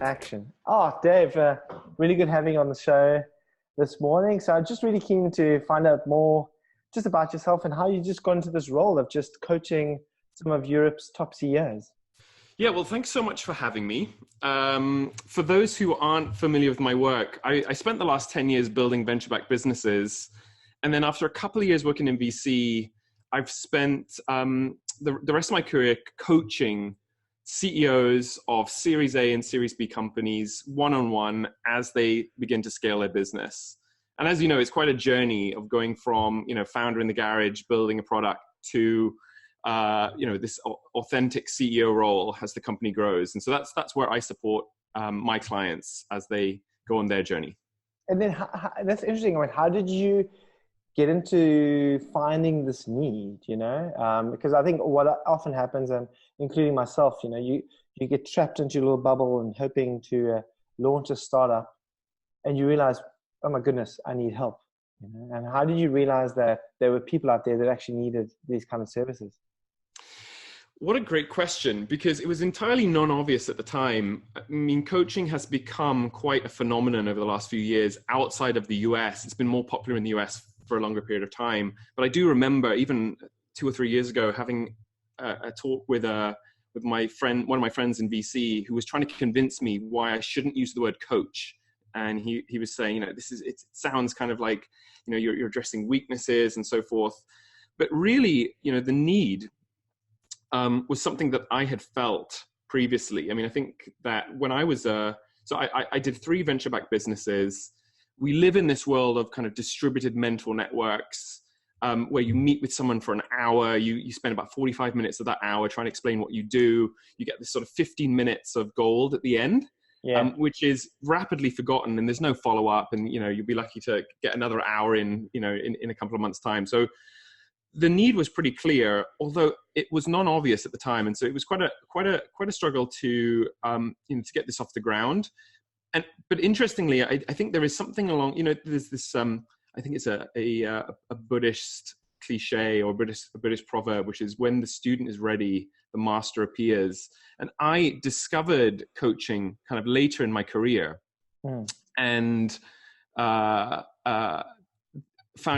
action. Oh, Dave, really good having you on the show this morning. So I'm just really keen to find out more just about yourself and how you just got into this role of just coaching some of Europe's top CEOs. Yeah, well, thanks so much for having me. For those who aren't familiar with my work, I spent the last 10 years building venture-backed businesses. And then after a couple of years working in VC, I've spent the rest of my career coaching CEOs of Series A and Series B companies one-on-one as they begin to scale their business. And as you know, it's quite a journey of going from, founder in the garage, building a product to, this authentic CEO role as the company grows. And so that's where I support my clients as they go on their journey. And then that's interesting. I mean, how did you get into finding this need, because I think what often happens, and including myself, you get trapped into your little bubble and hoping to launch a startup and you realize, oh my goodness, I need help. And how did you realize that there were people out there that actually needed these kind of services? What a great question, because it was entirely non-obvious at the time. I mean, coaching has become quite a phenomenon over the last few years outside of the US. It's been more popular in the US for a longer period of time. But I do remember even 2 or 3 years ago having a talk with my friend, one of my friends in VC, who was trying to convince me why I shouldn't use the word coach. And he was saying, it sounds kind of like, you're addressing weaknesses and so forth. But really, the need was something that I had felt previously. I mean, I think that when I was, I did 3 venture-backed businesses. We live in this world of kind of distributed mentor networks where you meet with someone for an hour. You spend about 45 minutes of that hour trying to explain what you do. You get this sort of 15 minutes of gold at the end, which is rapidly forgotten, and there's no follow-up. And, you'll be lucky to get another hour in a couple of months' time. So the need was pretty clear, although it was non-obvious at the time. And so it was quite a struggle to get this off the ground. But interestingly, I think there is something along, there's this, I think it's a Buddhist cliche or a Buddhist proverb, which is when the student is ready, the master appears. And I discovered coaching kind of later in my career and found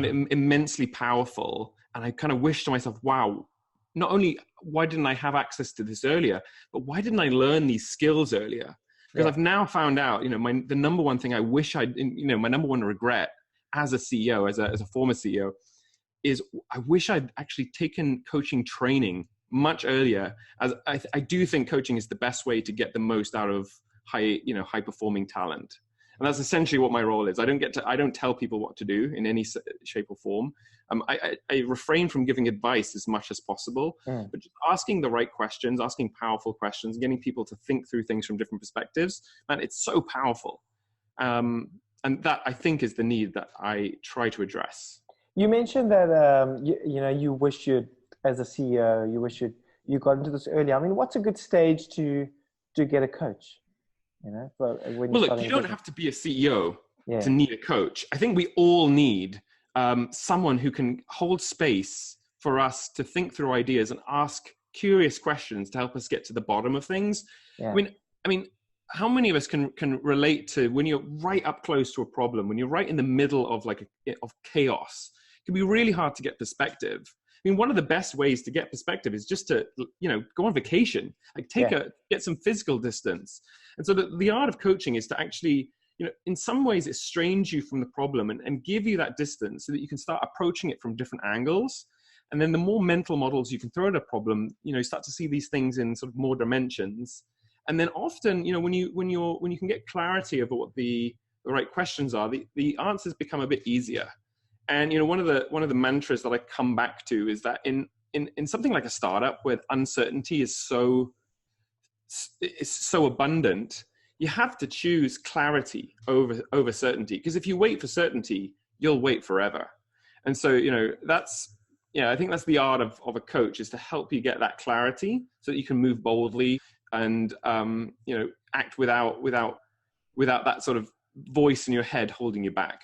it immensely powerful. And I kind of wished to myself, wow, not only why didn't I have access to this earlier, but why didn't I learn these skills earlier? Because I've now found out, the number one thing I wish my number one regret as a CEO, as a former CEO, is I wish I'd actually taken coaching training much earlier. As I do think coaching is the best way to get the most out of high performing talent. And that's essentially what my role is. I don't tell people what to do in any shape or form. I refrain from giving advice as much as possible, but just asking the right questions, asking powerful questions, getting people to think through things from different perspectives, man, it's so powerful. And that, I think, is the need that I try to address. You mentioned that, you wish as a CEO, you wish you got into this earlier. I mean, what's a good stage to get a coach? Look, you don't have to be a CEO to need a coach. I think we all need someone who can hold space for us to think through ideas and ask curious questions to help us get to the bottom of things. I mean, how many of us can relate to when you're right up close to a problem, when you're right in the middle of of chaos? It can be really hard to get perspective. I mean, one of the best ways to get perspective is just to, go on vacation, get some physical distance. And so the art of coaching is to actually, in some ways estrange you from the problem and give you that distance so that you can start approaching it from different angles. And then the more mental models you can throw at a problem, you start to see these things in sort of more dimensions. And then often, when you can get clarity over what the right questions are, the answers become a bit easier. And one of the mantras that I come back to is that in something like a startup where uncertainty is so abundant, you have to choose clarity over certainty. Because if you wait for certainty, you'll wait forever. And so I think that's the art of a coach, is to help you get that clarity so that you can move boldly and act without that sort of voice in your head holding you back.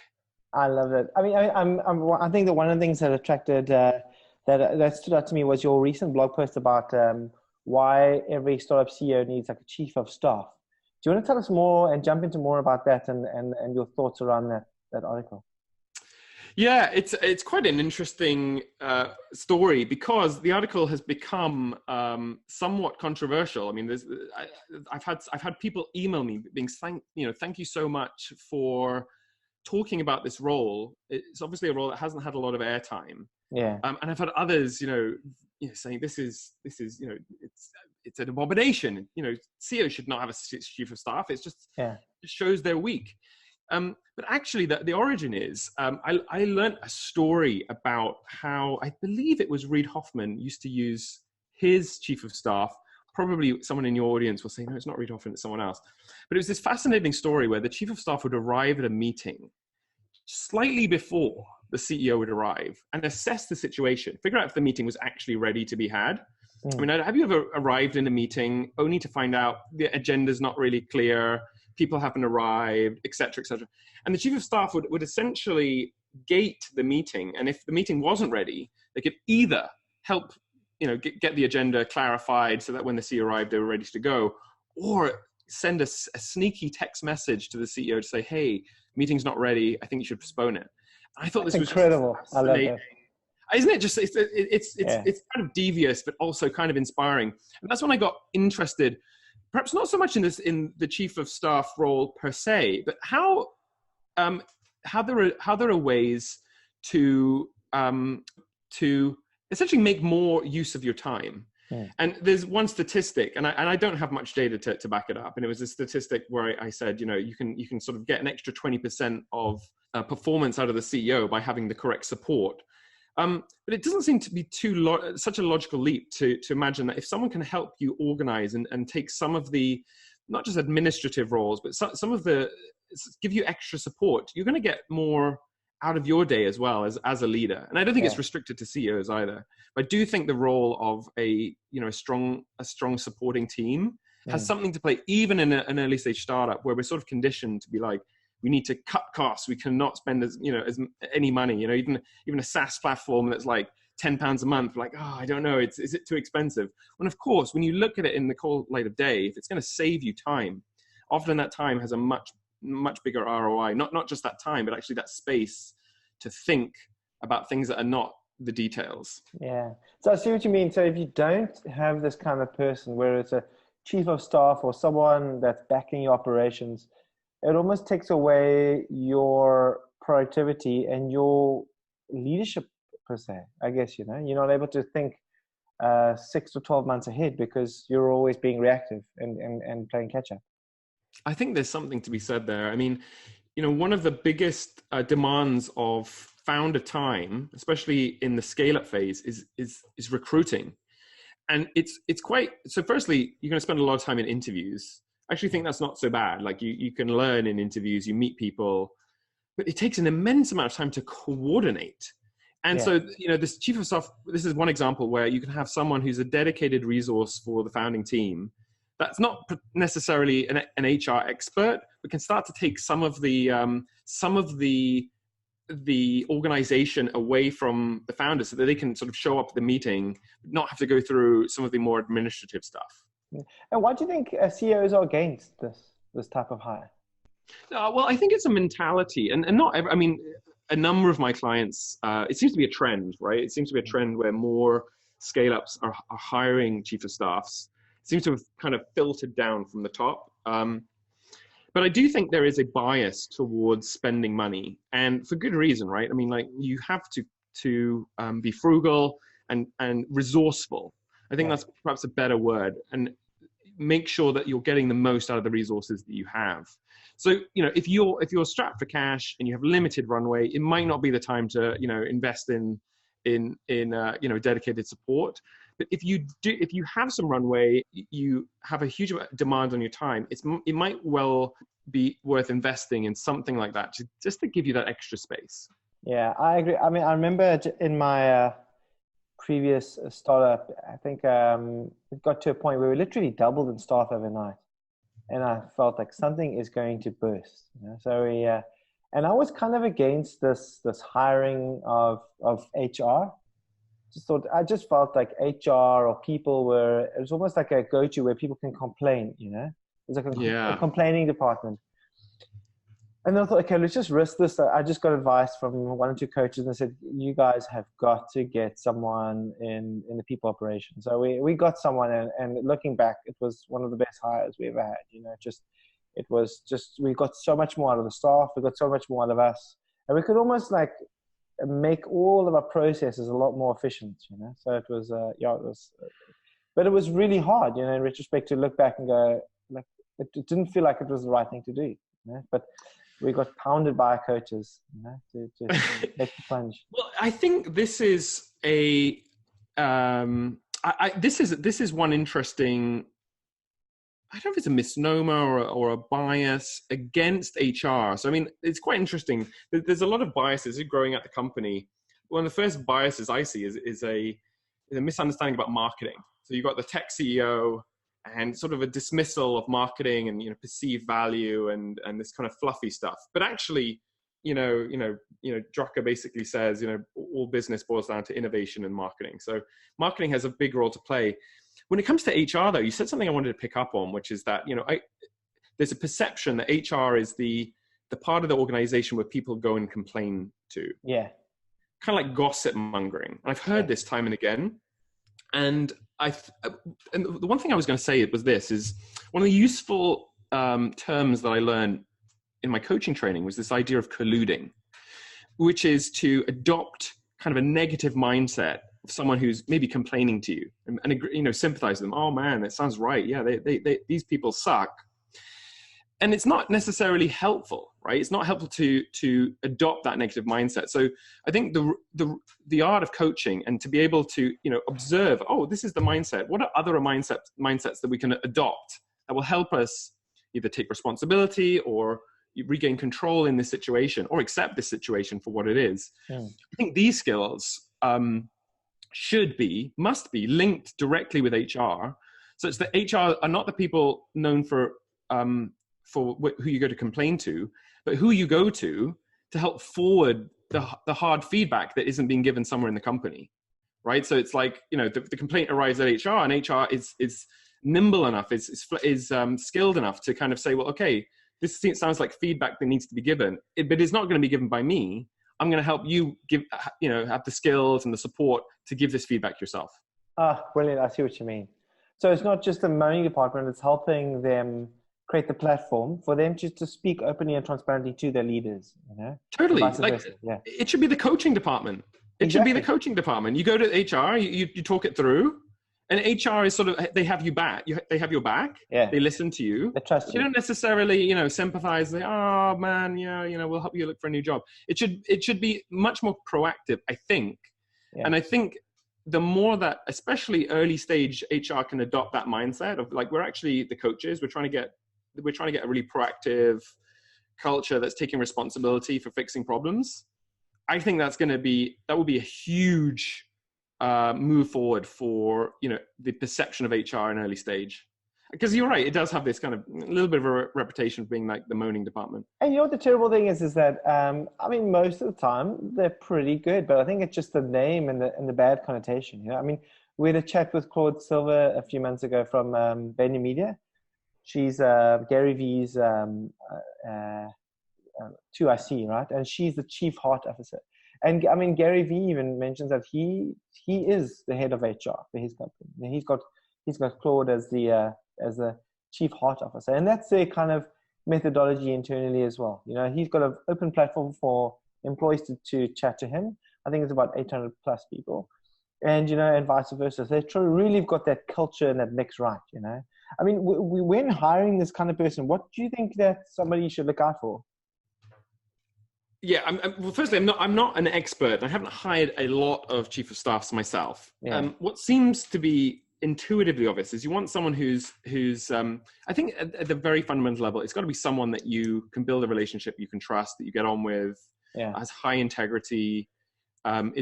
I love it. I mean, I think that one of the things that attracted, that stood out to me was your recent blog post about why every startup CEO needs like a chief of staff you want to tell us more and jump into more about that and your thoughts around that article? Yeah, it's quite an interesting story because the article has become somewhat controversial. I mean, I've had people email me being thank you so much for talking about this role. It's obviously a role that hasn't had a lot of airtime. Yeah. And I've had others, saying this is it's an abomination. CEOs should not have a chief of staff. It shows they're weak. But actually, the origin is I learned a story about how I believe it was Reid Hoffman used to use his chief of staff. Probably someone in your audience will say, no, it's not Reid Hoffman, it's someone else. But it was this fascinating story where the chief of staff would arrive at a meeting slightly before the CEO would arrive and assess the situation, figure out if the meeting was actually ready to be had. I mean, have you ever arrived in a meeting only to find out the agenda's not really clear, people haven't arrived, et cetera, et cetera? And the chief of staff would essentially gate the meeting. And if the meeting wasn't ready, they could either help, get the agenda clarified so that when the CEO arrived, they were ready to go, or send a sneaky text message to the CEO to say, hey, meeting's not ready, I think you should postpone it. I thought this was incredible. I love that. Isn't it just, it's kind of devious, but also kind of inspiring. And that's when I got interested, perhaps not so much in the chief of staff role per se, but how there are ways to essentially make more use of your time. Yeah. And there's one statistic, and I don't have much data to back it up. And it was a statistic where I said, you can sort of get an extra 20% of performance out of the CEO by having the correct support. But it doesn't seem to be such a logical leap to imagine that if someone can help you organize and take some of the, not just administrative roles, but some of the, give you extra support, you're going to get more out of your day as well as a leader. And I don't think it's restricted to CEOs either. But I do think the role of a strong supporting team has something to play, even in an early stage startup where we're sort of conditioned to be like, we need to cut costs. We cannot spend as any money. Even a SaaS platform that's like £10 a month. Like, I don't know. Is it too expensive? When of course, when you look at it in the cold light of day, if it's going to save you time, often that time has a much bigger ROI. Not just that time, but actually that space to think about things that are not the details. Yeah. So I see what you mean. So if you don't have this kind of person, where it's a chief of staff or someone that's backing your operations, it almost takes away your productivity and your leadership per se. I guess, you're not able to think 6 to 12 months ahead because you're always being reactive and playing catch up. I think there's something to be said there. I mean, one of the biggest demands of founder time, especially in the scale-up phase, is recruiting. And it's quite, so firstly, you're going to spend a lot of time in interviews. I actually think that's not so bad. Like you can learn in interviews, you meet people, but it takes an immense amount of time to coordinate. And so, this chief of staff, this is one example where you can have someone who's a dedicated resource for the founding team that's not necessarily an HR expert, but can start to take some of the organization away from the founders so that they can sort of show up at the meeting, not have to go through some of the more administrative stuff. And why do you think CEOs are against this type of hire? Well, I think it's a mentality, and not every, I mean, a number of my clients, it seems to be a trend, right? It seems to be a trend where more scale-ups are hiring chief of staffs. It seems to have kind of filtered down from the top. But I do think there is a bias towards spending money, and for good reason, right? I mean, like, you have to be frugal and resourceful. I think that's perhaps a better word, and make sure that you're getting the most out of the resources that you have. So, if you're strapped for cash and you have limited runway, it might not be the time to, invest in dedicated support. But if you have some runway, you have a huge demand on your time, it might well be worth investing in something like that, just to give you that extra space. Yeah, I agree. I mean, I remember in my previous startup, I think it got to a point where we literally doubled in staff overnight, and I felt like something is going to burst. So and I was kind of against this hiring of HR. I just felt like HR or people it was almost like a go-to where people can complain, There's like a Yeah. complaining department. And then I thought, okay, let's just risk this. I just got advice from one or two coaches and they said, you guys have got to get someone in the people operation. So we got someone, and looking back, it was one of the best hires we ever had. We got so much more out of the staff. We got so much more out of us. And we could almost like make all of our processes a lot more efficient, So it was, but it was really hard, in retrospect, to look back and go, like, it didn't feel like it was the right thing to do, But we got pounded by our coaches, to take the plunge. Well, I think this is this is one interesting, I don't know if it's a misnomer or a bias against HR. So, I mean, it's quite interesting. There's a lot of biases growing at the company. One of the first biases I see is a misunderstanding about marketing. So you've got the tech CEO and sort of a dismissal of marketing and, perceived value and this kind of fluffy stuff. But actually, Drucker basically says, all business boils down to innovation and marketing. So marketing has a big role to play. When it comes to HR, though, you said something I wanted to pick up on, which is that, there's a perception that HR is the part of the organization where people go and complain to. Yeah. Kind of like gossip mongering. I've heard this time and again. And the one thing I was going to say was this, is one of the useful terms that I learned in my coaching training was this idea of colluding, which is to adopt kind of a negative mindset of someone who's maybe complaining to you and sympathize with them. Oh man, that sounds right. Yeah, these people suck. And it's not necessarily helpful, right? It's not helpful to adopt that negative mindset. So I think the art of coaching, and to be able to observe, oh, this is the mindset. What are other mindsets that we can adopt that will help us either take responsibility or regain control in this situation, or accept this situation for what it is? I think these skills must be linked directly with HR, such that HR are not the people known for who you go to complain to, but who you go to help forward the hard feedback that isn't being given somewhere in the company, right? So it's like, the complaint arrives at HR, and HR is nimble enough, is skilled enough to kind of say, well, okay, this sounds like feedback that needs to be given, but it's not going to be given by me. I'm going to help you have the skills and the support to give this feedback yourself. Brilliant. I see what you mean. So it's not just the moaning department, it's helping them create the platform for them to speak openly and transparently to their leaders. Totally. It should be the coaching department. It should be the coaching department. You go to HR, you talk it through, and HR is sort of, they have you back. They have your back. Yeah. They listen to you. They trust you. You don't necessarily, sympathize. Say, oh man, we'll help you look for a new job. It should be much more proactive, I think. Yeah. And I think the more that, especially early stage HR, can adopt that mindset of like, we're actually the coaches. We're trying to get a really proactive culture that's taking responsibility for fixing problems. I think that will be a huge move forward for, the perception of HR in early stage. Because you're right, it does have this kind of a little bit of a reputation of being like the moaning department. And what the terrible thing is that, most of the time they're pretty good, but I think it's just the name and the bad connotation. We had a chat with Claude Silver a few months ago from Vayner Media. She's Gary V's 2IC, right? And she's the chief heart officer. And Gary V even mentions that he is the head of HR for his company. And he's got Claude as the chief heart officer, and that's their kind of methodology internally as well. He's got an open platform for employees to chat to him. I think it's about 800 plus people, and and vice versa. So they really got that culture and that mix right. When hiring this kind of person, what do you think that somebody should look out for? Yeah, well, firstly, I'm not an expert. I haven't hired a lot of chief of staffs myself. Yeah. What seems to be intuitively obvious is you want someone who's I think at the very fundamental level, it's got to be someone that you can build a relationship, you can trust, that you get on with, has high integrity, that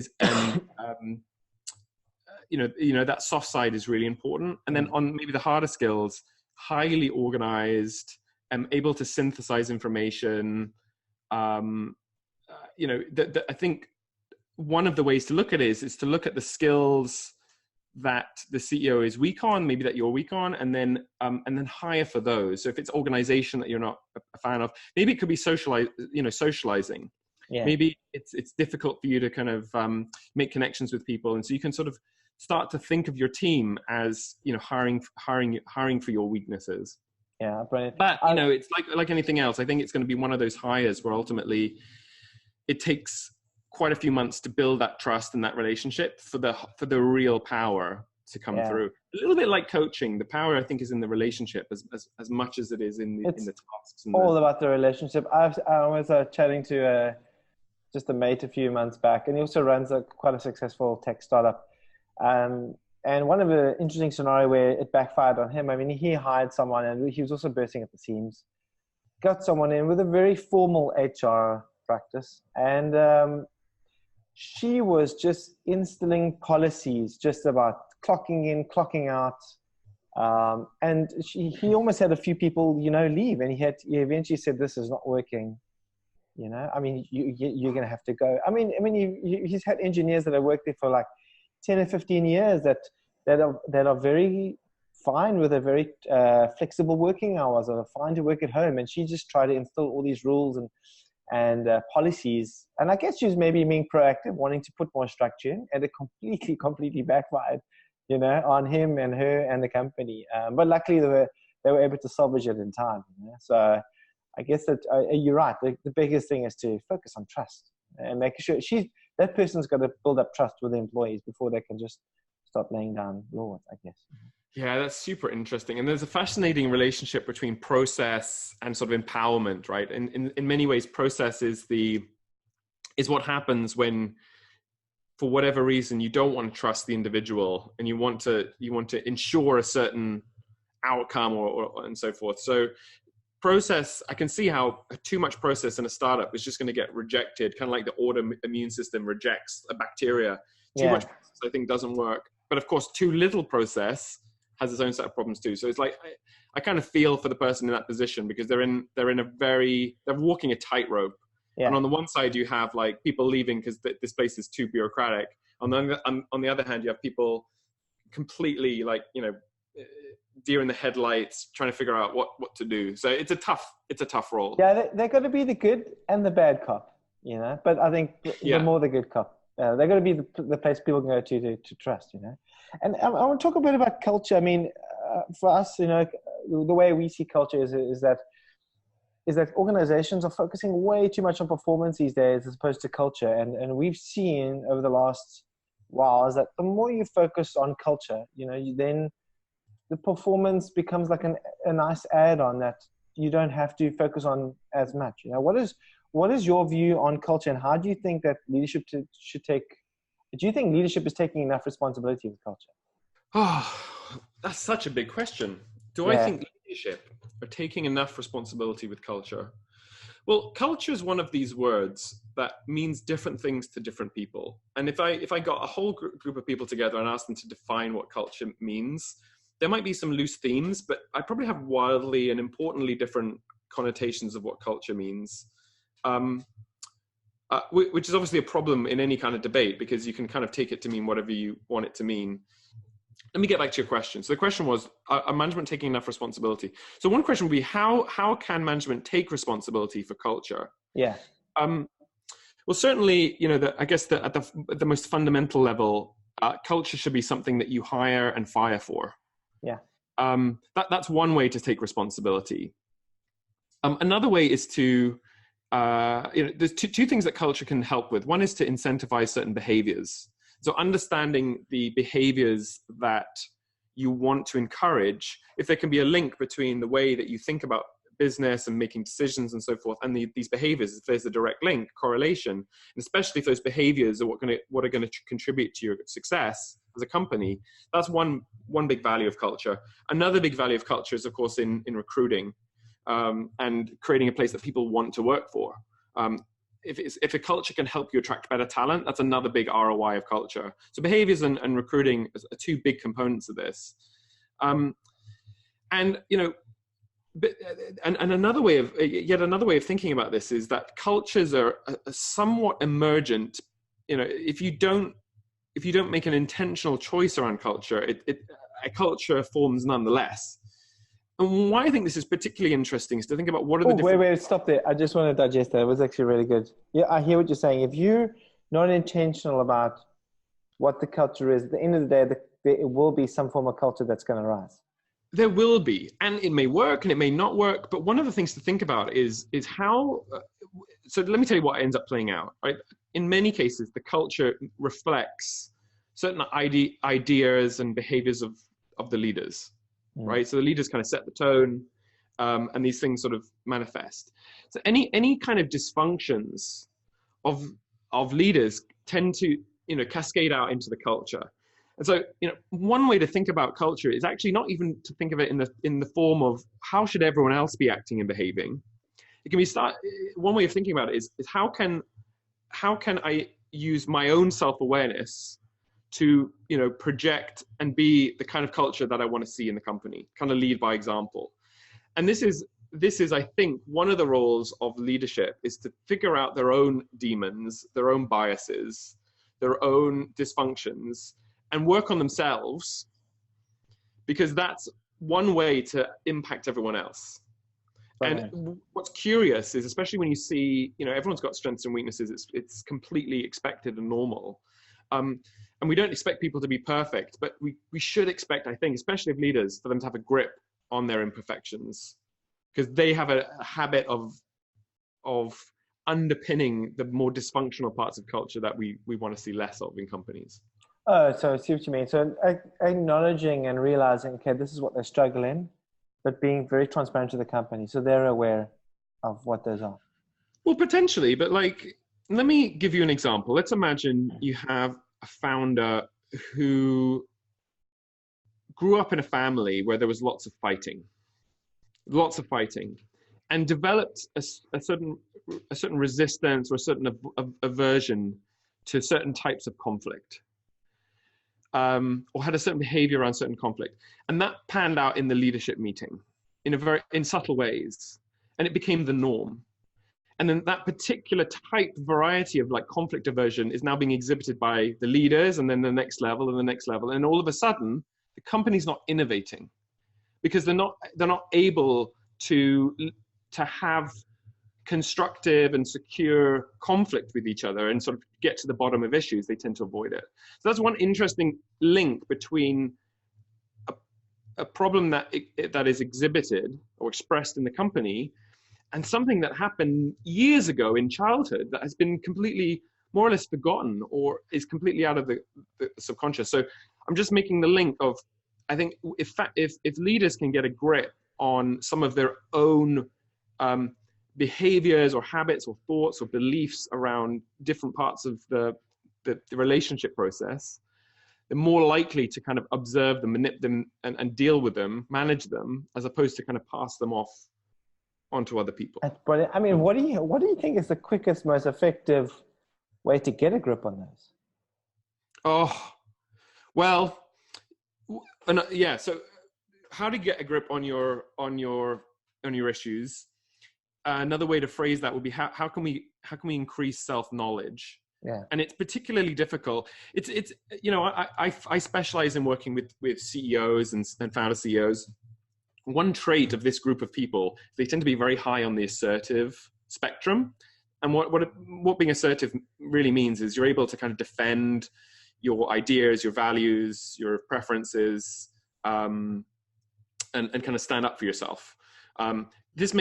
soft side is really important. And then on maybe the harder skills, highly organized, able to synthesize information. I think one of the ways to look at it is to look at the skills that the CEO is weak on, maybe that you're weak on, and then hire for those. So if it's organization that you're not a fan of, maybe it could be socializing. Yeah. Maybe it's difficult for you to kind of make connections with people, and so you can sort of start to think of your team as, you know, hiring for your weaknesses. Yeah, brilliant. But you know, it's like anything else. I think it's going to be one of those hires where ultimately it takes quite a few months to build that trust and that relationship for the real power to come through. A little bit like coaching. The power, I think, is in the relationship as much as it is in the tasks. And all about the relationship. I was chatting to just a mate a few months back, and he also runs quite a successful tech startup. And one of the interesting scenario where it backfired on him, I mean, he hired someone and he was also bursting at the seams, got someone in with a very formal HR practice. And she was just instilling policies just about clocking in, clocking out. And he almost had a few people, you know, leave, and he eventually said, "This is not working. You know, I mean, you're going to have to go." I mean, he's had engineers that have worked there for like 10 or 15 years that are very fine with a very flexible working hours, or fine to work at home. And she just tried to instill all these rules and policies. And I guess she was maybe being proactive, wanting to put more structure in, and it completely backfired, you know, on him and her and the company. But luckily they were able to salvage it in time. You know? So I guess that you're right. The biggest thing is to focus on trust and making sure that person's got to build up trust with the employees before they can just start laying down laws, I guess. Yeah, that's super interesting. And there's a fascinating relationship between process and sort of empowerment, right? In many ways, process is what happens when, for whatever reason, you don't want to trust the individual and you want to ensure a certain outcome or and so forth. So process, I can see how too much process in a startup is just going to get rejected, kind of like the autoimmune system rejects a bacteria. Too much process, I think, doesn't work. But of course, too little process has its own set of problems too. So it's like, I kind of feel for the person in that position, because they're walking a tightrope. Yeah. And on the one side, you have like people leaving because this place is too bureaucratic. On the other hand, you have people completely like, you know, deer in the headlights, trying to figure out what to do. So it's a tough role. Yeah, they're going to be the good and the bad cop, you know. But I think the more the good cop, they're going to be the place people can go to trust, you know. And I want to talk a bit about culture. I mean, for us, you know, the way we see culture is that organizations are focusing way too much on performance these days as opposed to culture. And we've seen over the last while is that the more you focus on culture, you know, then the performance becomes like a nice add-on that you don't have to focus on as much. You know, what is your view on culture, and how do you think that leadership should take? Do you think leadership is taking enough responsibility with culture? Oh, that's such a big question. Do I think leadership are taking enough responsibility with culture? Well, culture is one of these words that means different things to different people. And if I got a whole group of people together and asked them to define what culture means, there might be some loose themes, but I probably have wildly and importantly different connotations of what culture means. Which is obviously a problem in any kind of debate, because you can kind of take it to mean whatever you want it to mean. Let me get back to your question. So the question was, are management taking enough responsibility? So one question would be, how can management take responsibility for culture? Yeah. Well, certainly, you know, I guess at the most fundamental level, culture should be something that you hire and fire for. Yeah. That's one way to take responsibility. Another way is to there's two things that culture can help with. One is to incentivize certain behaviors. So understanding the behaviors that you want to encourage, if there can be a link between the way that you think about business and making decisions and so forth, and these behaviors, if there's a direct link, correlation, and especially if those behaviors are what are going to contribute to your success as a company, that's one big value of culture. Another big value of culture is, of course, in recruiting. And creating a place that people want to work for. If a culture can help you attract better talent, that's another big ROI of culture. So behaviors and recruiting are two big components of this. And you know, and another way of thinking about this is that cultures are somewhat emergent. You know, if you don't if you don't make an intentional choice around culture, a culture forms nonetheless. And why I think this is particularly interesting is to think about what are the different... Wait, stop there. I just want to digest that. It was actually really good. Yeah, I hear what you're saying. If you're not intentional about what the culture is, at the end of the day, it will be some form of culture that's going to rise. There will be, and it may work and it may not work. But one of the things to think about is how, so let me tell you what ends up playing out, right? In many cases, the culture reflects certain ideas and behaviors of the leaders, right? So the leaders kind of set the tone, and these things sort of manifest. So any kind of dysfunctions of leaders tend to, cascade out into the culture. And so, one way to think about culture is actually not even to think of it in the form of how should everyone else be acting and behaving. It can be one way of thinking about it is how can I use my own self-awareness to, project and be the kind of culture that I want to see in the company, kind of lead by example. And this is, I think, one of the roles of leadership is to figure out their own demons, their own biases, their own dysfunctions, and work on themselves, because that's one way to impact everyone else. Okay. And what's curious is, especially when you see, everyone's got strengths and weaknesses, it's completely expected and normal. And we don't expect people to be perfect, but we should expect, I think, especially of leaders, for them to have a grip on their imperfections, because they have a habit of underpinning the more dysfunctional parts of culture that we want to see less of in companies. Oh, so I see what you mean. So acknowledging and realizing, okay, this is what they struggle in, but being very transparent to the company so they're aware of what those are. Well, potentially, but let me give you an example. Let's imagine you have a founder who grew up in a family where there was lots of fighting, and developed a certain resistance or a certain aversion to certain types of conflict. Or had a certain behavior around certain conflict. And that panned out in the leadership meeting in subtle ways. And it became the norm. And then that particular variety of conflict aversion is now being exhibited by the leaders, and then the next level and the next level. And all of a sudden, the company's not innovating because they're not able to have constructive and secure conflict with each other and sort of get to the bottom of issues. They tend to avoid it. So that's one interesting link between a problem that is exhibited or expressed in the company and something that happened years ago in childhood that has been completely more or less forgotten or is completely out of the subconscious. So I'm just making the link of, I think if leaders can get a grip on some of their own behaviors or habits or thoughts or beliefs around different parts of the relationship process, they're more likely to kind of observe them, manipulate them, and deal with them, manage them, as opposed to kind of pass them off onto other people. But I mean, what do you think is the quickest, most effective way to get a grip on those? Oh, well, yeah. So, how to get a grip on your issues? Another way to phrase that would be how can we increase self-knowledge? Yeah. And it's particularly difficult. It's I specialize in working with CEOs and founder CEOs. One trait of this group of people, they tend to be very high on the assertive spectrum. And what being assertive really means is you're able to kind of defend your ideas, your values, your preferences, and kind of stand up for yourself. This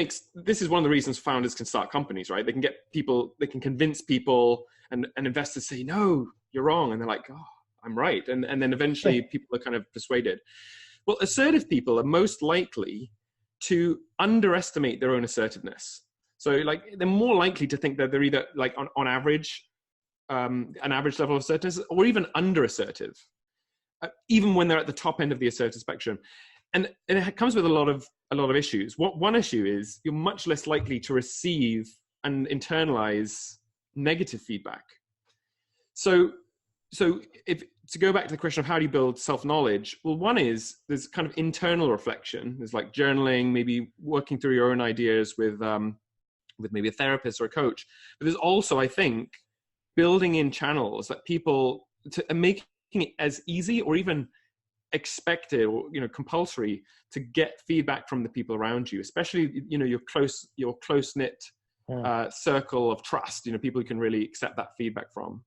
is one of the reasons founders can start companies, right? They can convince people, and investors say, no, you're wrong. And they're like, oh, I'm right. And then eventually people are kind of persuaded. Well, assertive people are most likely to underestimate their own assertiveness. So they're more likely to think that they're either on average, an average level of assertiveness, or even under assertive, even when they're at the top end of the assertive spectrum. And it comes with a lot of issues. One issue is you're much less likely to receive and internalize negative feedback. So to go back to the question of how do you build self-knowledge, well, one is there's kind of internal reflection. There's journaling, maybe working through your own ideas with maybe a therapist or a coach. But there's also, I think, building in channels that people to making it as easy or even expected or compulsory to get feedback from the people around you, especially your close knit circle of trust. People you can really accept that feedback from.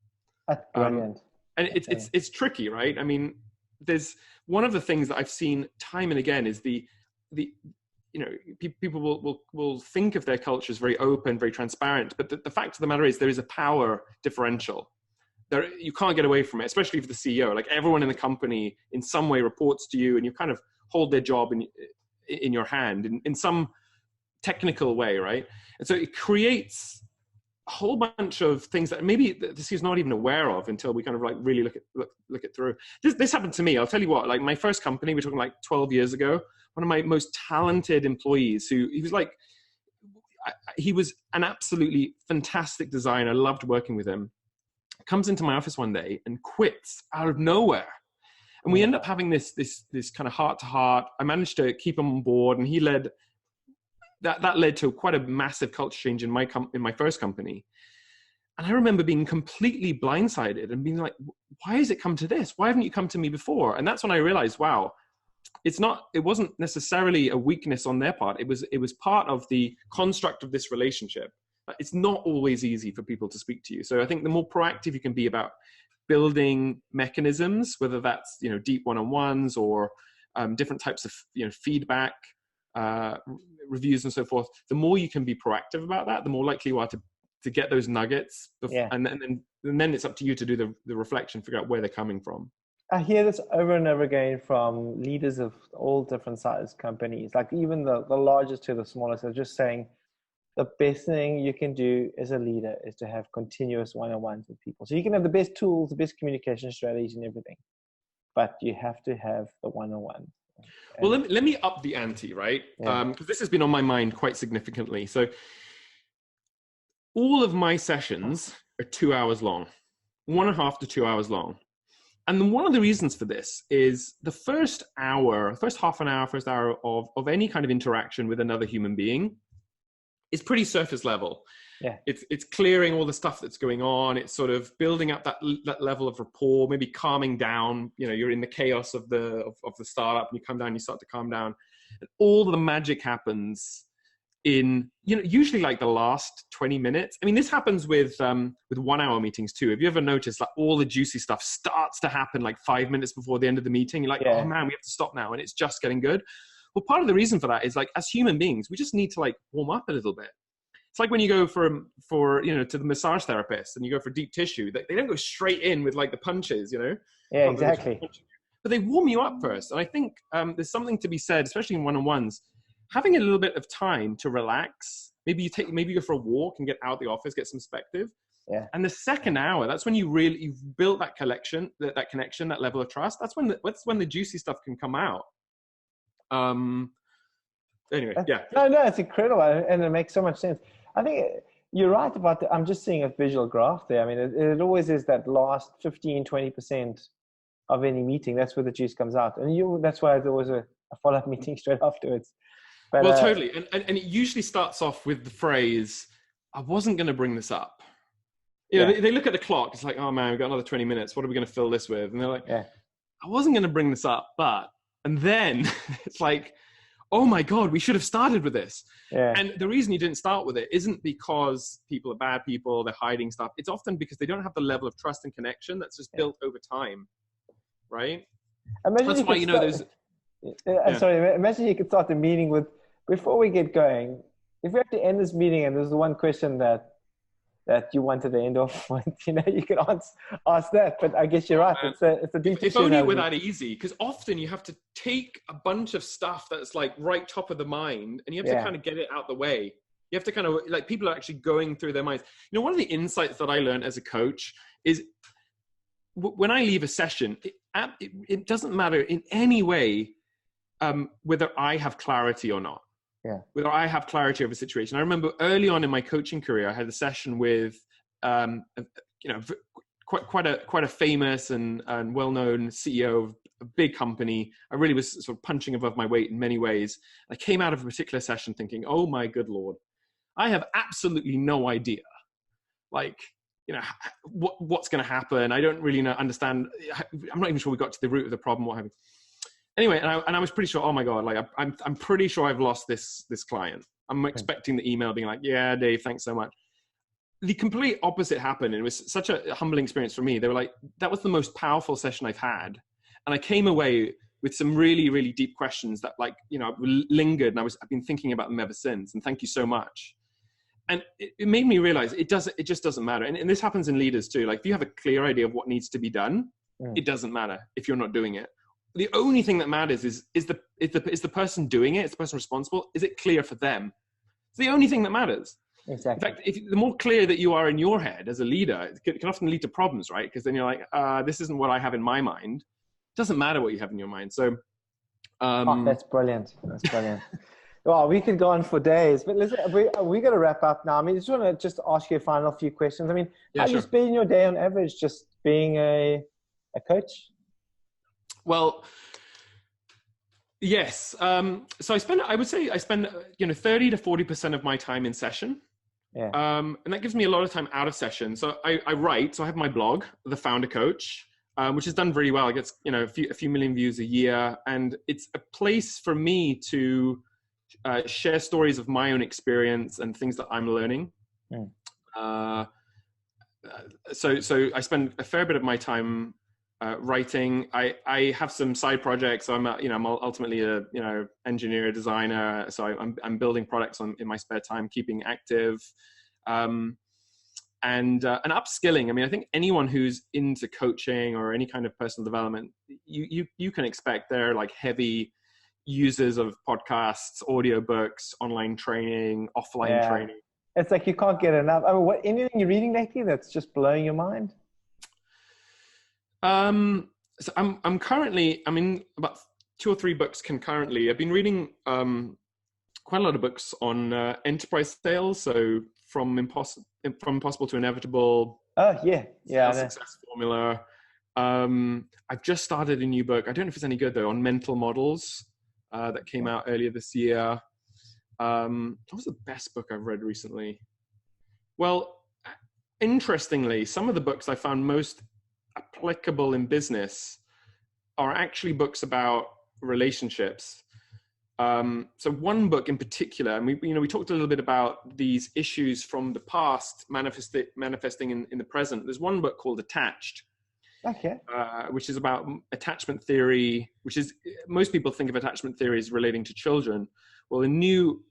That's brilliant. And it's tricky, right? I mean, there's one of the things that I've seen time and again is the people will think of their culture as very open, very transparent, but the fact of the matter is there is a power differential. You can't get away from it, especially for the CEO. Like, everyone in the company in some way reports to you, and you kind of hold their job in your hand in some technical way, right? And so it creates a whole bunch of things that maybe the CEO is not even aware of until we kind of like really look it through. This happened to me. I'll tell you what. Like, my first company, we're talking like 12 years ago. One of my most talented employees, he was an absolutely fantastic designer. I loved working with him. Comes into my office one day and quits out of nowhere. And we end up having this kind of heart to heart. I managed to keep him on board, and he led that led to quite a massive culture change in my first company. And I remember being completely blindsided and being like, why has it come to this? Why haven't you come to me before? And that's when I realized, wow, it wasn't necessarily a weakness on their part. It was part of the construct of this relationship. It's not always easy for people to speak to you. So I think the more proactive you can be about building mechanisms, whether that's, deep one-on-ones or different types of, feedback, reviews and so forth, the more you can be proactive about that, the more likely you are to get those nuggets. And then it's up to you to do the reflection, figure out where they're coming from. I hear this over and over again from leaders of all different size companies, like even the largest to the smallest, are just saying, the best thing you can do as a leader is to have continuous one-on-ones with people. So you can have the best tools, the best communication strategies and everything, but you have to have the one-on-one. Well, let me up the ante, right? Because this has been on my mind quite significantly. So all of my sessions are 2 hours long, 1.5 to 2 hours long. And one of the reasons for this is the first hour of any kind of interaction with another human being is pretty surface level. Yeah. It's clearing all the stuff that's going on. It's sort of building up that level of rapport, maybe calming down. You're in the chaos of the startup, and you come down, you start to calm down. And all the magic happens in, usually like the last 20 minutes. I mean, this happens with 1 hour meetings too. Have you ever noticed like all the juicy stuff starts to happen like 5 minutes before the end of the meeting? You're like, oh man, we have to stop now. And it's just getting good. Well, part of the reason for that is like, as human beings, we just need to like warm up a little bit. It's like when you go for to the massage therapist and you go for deep tissue, they don't go straight in with like the punches, Yeah, exactly. But they warm you up first. And I think there's something to be said, especially in one-on-ones, having a little bit of time to relax. Maybe you go for a walk and get out the office, get some perspective. Yeah. And the second hour, that's when you've built that connection, that level of trust. That's when the juicy stuff can come out. Anyway, No, it's incredible, and it makes so much sense. I think you're right about I'm just seeing a visual graph there. I mean, it always is that last 15-20% of any meeting. That's where the juice comes out, and that's why there was a follow-up meeting straight afterwards. But, totally, and it usually starts off with the phrase, "I wasn't going to bring this up." They look at the clock. It's like, "Oh man, we've got another 20 minutes. What are we going to fill this with?" And they're like, "I wasn't going to bring this up, but." And then it's like, oh my God, we should have started with this. Yeah. And the reason you didn't start with it isn't because people are bad people, they're hiding stuff. It's often because they don't have the level of trust and connection that's just built over time, right? Imagine that's why, there's... Sorry, imagine you could start the meeting with, before we get going, if we have to end this meeting and there's the one question that you wanted to end off with, you could ask that, but I guess you're right. It's a deep. If only it were that easy, because often you have to take a bunch of stuff that's like right top of the mind, and you have to kind of get it out the way. You have to kind of like, people are actually going through their minds. One of the insights that I learned as a coach is when I leave a session, it doesn't matter in any way whether I have clarity or not. Yeah. Whether I have clarity over a situation. I remember early on in my coaching career, I had a session with, quite a famous and well-known CEO of a big company. I really was sort of punching above my weight in many ways. I came out of a particular session thinking, oh my good Lord, I have absolutely no idea. Like, what's going to happen? I don't really understand. I'm not even sure we got to the root of the problem. What have you? Anyway, and I was pretty sure. Oh my god! Like I'm pretty sure I've lost this client. I'm expecting the email being like, "Yeah, Dave, thanks so much." The complete opposite happened, and it was such a humbling experience for me. They were like, "That was the most powerful session I've had," and I came away with some really, really deep questions that, like, lingered, and I've been thinking about them ever since. And thank you so much. And it made me realize it just doesn't matter. And this happens in leaders too. Like, if you have a clear idea of what needs to be done, it doesn't matter if you're not doing it. The only thing that matters is the person doing it, is the person responsible, is it clear for them? It's the only thing that matters. Exactly. In fact, the more clear that you are in your head as a leader, it can often lead to problems, right? Because then you're like, this isn't what I have in my mind. It doesn't matter what you have in your mind. So, that's brilliant. That's brilliant. Well, we could go on for days, but listen, we got to wrap up now. I mean, I just want to ask you a final few questions. I mean, how do you spend your day on average, just being a coach? Well, yes. So I would say I spend 30 to 40% of my time in session. Yeah. And that gives me a lot of time out of session. So I write. So I have my blog, The Founder Coach, which has done very well. It gets a few million views a year, and it's a place for me to share stories of my own experience and things that I'm learning. So I spend a fair bit of my time writing. I have some side projects. So I'm ultimately a engineer, designer. So I'm building products in my spare time, keeping active, and upskilling. I mean, I think anyone who's into coaching or any kind of personal development, you can expect they're like heavy users of podcasts, audiobooks, online training, offline training. It's like you can't get enough. I mean, anything you're reading lately that's just blowing your mind? So I'm in about 2 or 3 books concurrently. I've been reading quite a lot of books on enterprise sales. So from impossible to inevitable. Oh yeah. Success formula. I've just started a new book. I don't know if it's any good though, on mental models. That came out earlier this year. What was the best book I've read recently? Well, interestingly, some of the books I found most applicable in business are actually books about relationships. So one book in particular, and we talked a little bit about these issues from the past manifesting in the present. There's one book called Attached. Okay. Which is about attachment theory, which is, most people think of attachment theory as relating to children. Well, the new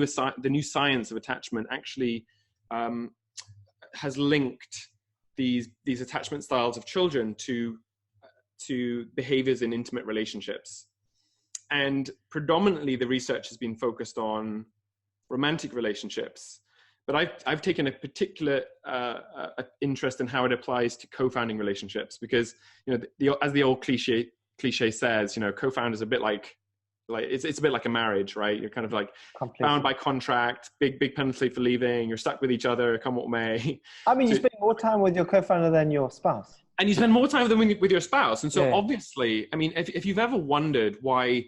science of attachment actually has linked these attachment styles of children to behaviors in intimate relationships. And predominantly the research has been focused on romantic relationships. But I've taken a particular interest in how it applies to co-founding relationships, because as the old cliche says, co-founders are a bit like it's a bit like a marriage, right? You're kind of like bound by contract, big penalty for leaving. You're stuck with each other, come what may. I mean, you spend more time with your co-founder than your spouse, and you spend more time with your spouse. And so obviously, I mean, if you've ever wondered why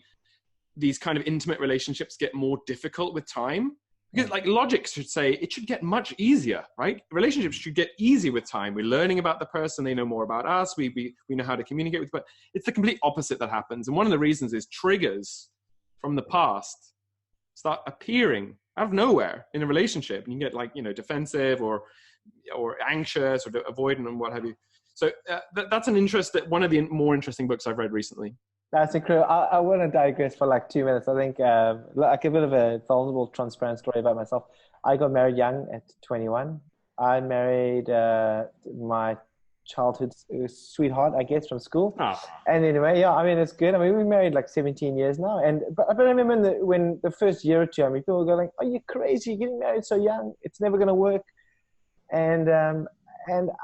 these kind of intimate relationships get more difficult with time. Because like logic should say it should get much easier, right? Relationships should get easy with time. We're learning about the person. They know more about us. We know how to communicate with, but it's the complete opposite that happens. And one of the reasons is triggers from the past start appearing out of nowhere in a relationship. And you get like, defensive or anxious or avoidant and what have you. So that's one of the more interesting books I've read recently. That's incredible. I want to digress for like 2 minutes. I think like a bit of a vulnerable, transparent story about myself. I got married young at 21. I married my childhood sweetheart, I guess, from school. Oh. And anyway, I mean, it's good. I mean, we've been married like 17 years now. But I remember when the first year or two, I mean, people were going, "Are you crazy? You're getting married so young. It's never going to work." And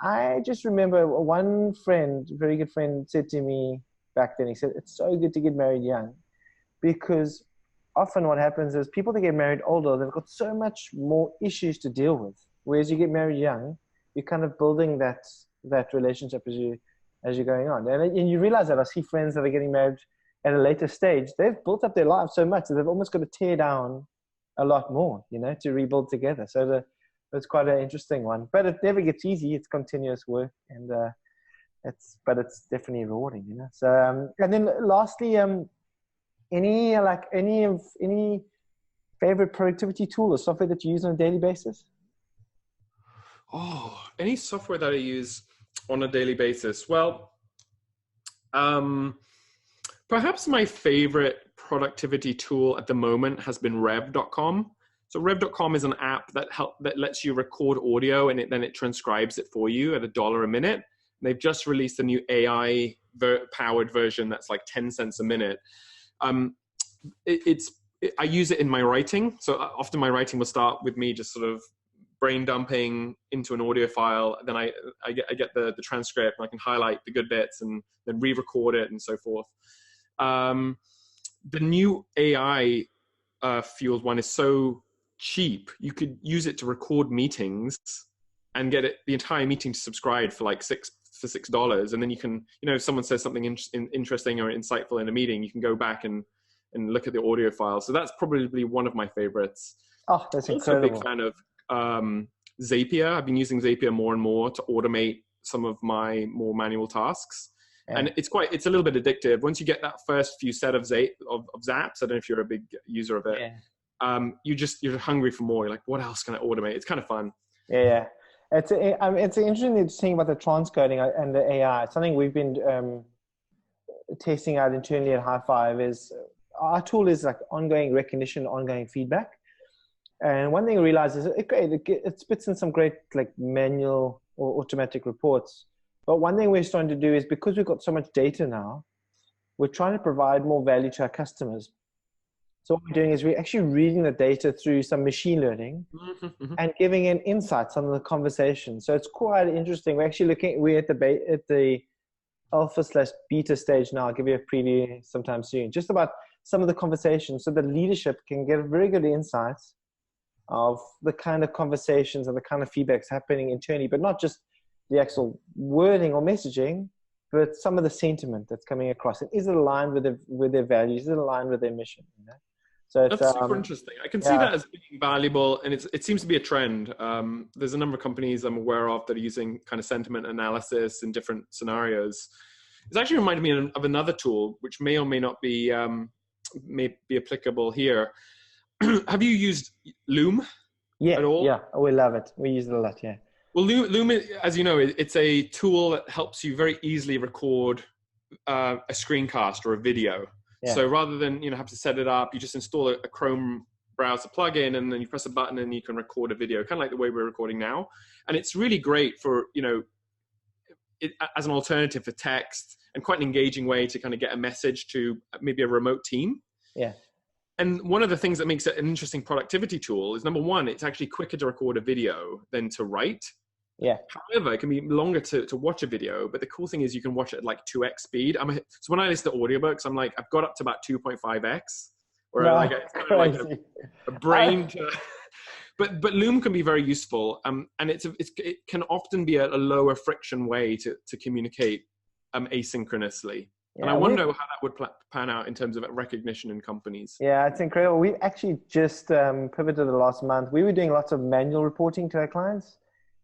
I just remember one friend, very good friend, said to me back then, he said, "It's so good to get married young, because often what happens is people that get married older, they've got so much more issues to deal with. Whereas you get married young, you're kind of building that relationship as you're going on. And you realize that I see friends that are getting married at a later stage, they've built up their lives so much that they've almost got to tear down a lot more, to rebuild together. So It's quite an interesting one, but it never gets easy. It's continuous work, and it's definitely rewarding, you know. So and then lastly, any favorite productivity tool or software that you use on a daily basis? Oh, any software that I use on a daily basis? Well, perhaps my favorite productivity tool at the moment has been rev.com. So rev.com is an app that lets you record audio, and then it transcribes it for you at $1 a minute. And they've just released a new AI powered version that's like 10 cents a minute. I use it in my writing. So often my writing will start with me just sort of brain dumping into an audio file. Then I get the transcript, and I can highlight the good bits and then re-record it and so forth. The new AI fueled one is so cheap. You could use it to record meetings and get the entire meeting to subscribe for like $6. And then you can, if someone says something interesting or insightful in a meeting, you can go back and look at the audio file. So that's probably one of my favorites. Oh, that's incredible. I'm also a big fan of Zapier. I've been using Zapier more and more to automate some of my more manual tasks. Yeah. And it's a little bit addictive. Once you get that first few set of zaps, I don't know if you're a big user of it. Yeah. You're hungry for more. You're like, what else can I automate? It's kind of fun. Yeah. It's interesting thing about the transcoding and the AI. Something we've been testing out internally at High Five is our tool is like ongoing recognition, ongoing feedback. And one thing I realized is it spits in some great like manual or automatic reports. But one thing we're starting to do is, because we've got so much data now, we're trying to provide more value to our customers. So what we're doing is we're actually reading the data through some machine learning and giving in insights on the conversation. So it's quite interesting. We're actually we're at the alpha/beta stage now. I'll give you a preview sometime soon, just about some of the conversations, so the leadership can get very good insights of the kind of conversations and the kind of feedbacks happening internally, but not just the actual wording or messaging, but some of the sentiment that's coming across. And is it aligned with their values? Is it aligned with their mission? You know? So that's super interesting. I can see that as being valuable, and it seems to be a trend. There's a number of companies I'm aware of that are using kind of sentiment analysis in different scenarios. It's actually reminded me of another tool, which may or may not be applicable here. Have you used Loom at all? Yeah, we love it. We use it a lot, yeah. Well, Loom, as you know, it's a tool that helps you very easily record a screencast or a video. Yeah. So rather than have to set it up, you just install a Chrome browser plugin, and then you press a button and you can record a video, kind of like the way we're recording now. And it's really great for as an alternative for text, and quite an engaging way to kind of get a message to maybe a remote team. Yeah. And one of the things that makes it an interesting productivity tool is, number one, it's actually quicker to record a video than to write. Yeah. However, it can be longer to watch a video, but the cool thing is you can watch it at like 2x speed. So when I listen to audiobooks, I'm like, I've got up to about 2.5x, where it's kind of like a brain. But Loom can be very useful, and it can often be a lower friction way to communicate asynchronously. Yeah, and I wonder how that would pan out in terms of recognition in companies. Yeah, it's incredible. We actually just pivoted the last month. We were doing lots of manual reporting to our clients,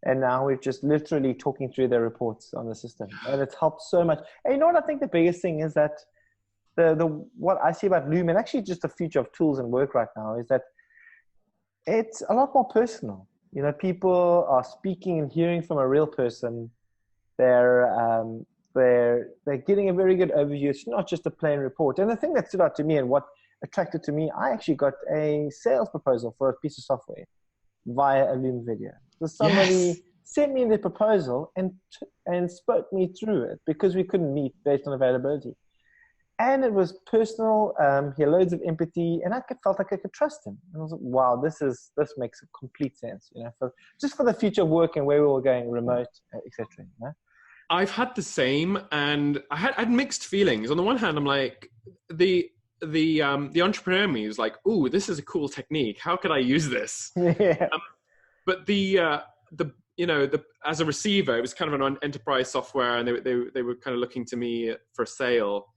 and now we're just literally talking through their reports on the system, and it's helped so much. And you know what? I think the biggest thing is that what I see about Loom, and actually just the future of tools and work right now, is that it's a lot more personal. People are speaking and hearing from a real person. They're getting a very good overview. It's not just a plain report. And the thing that stood out to me and what attracted to me, I actually got a sales proposal for a piece of software via a Loom video. So somebody sent me the proposal and spoke me through it, because we couldn't meet based on availability. And it was personal. He had loads of empathy, and I felt like I could trust him. And I was like, wow, this makes complete sense, just for the future of work and where we were going, remote, etc. I've had the same, and I had mixed feelings. On the one hand, I'm like, the entrepreneur in me was like, "Ooh, this is a cool technique. How could I use this?" Yeah. But as a receiver, it was kind of an enterprise software, and they were kind of looking to me for a sale.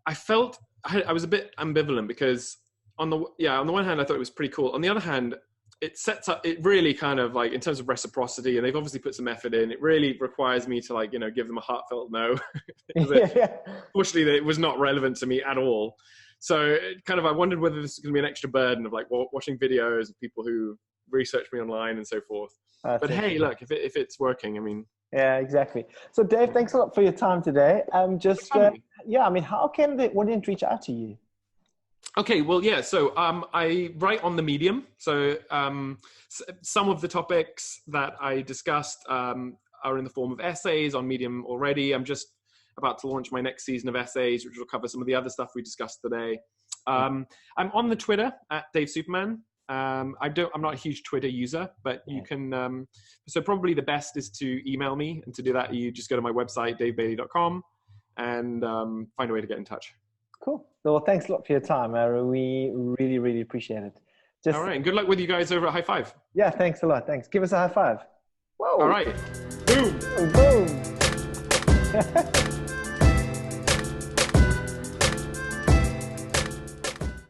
I felt I was a bit ambivalent, because on the one hand, I thought it was pretty cool. On the other hand, it sets up, it really kind of like, in terms of reciprocity, and they've obviously put some effort in, it really requires me to, like, you know, give them a heartfelt no. Fortunately, it was not relevant to me at all. So kind of, I wondered whether this is going to be an extra burden of like watching videos of people who research me online and so forth. But hey, look, if it's working, I mean. Yeah, exactly. So Dave, thanks a lot for your time today. Yeah, I mean, how can the audience reach out to you? Okay, well, yeah. So I write on the Medium. So some of the topics that I discussed are in the form of essays on Medium already. I'm just about to launch my next season of essays, which will cover some of the other stuff we discussed today. I'm on the Twitter at Dave Superman. I'm not a huge Twitter user, but you can. So probably the best is to email me, and to do that, you just go to my website, davebailey.com, and find a way to get in touch. Cool. Well, thanks a lot for your time. We really, really appreciate it. All right, and good luck with you guys over at High Five. Yeah, thanks a lot. Thanks. Give us a high five. Whoa. All right. Boom. Boom.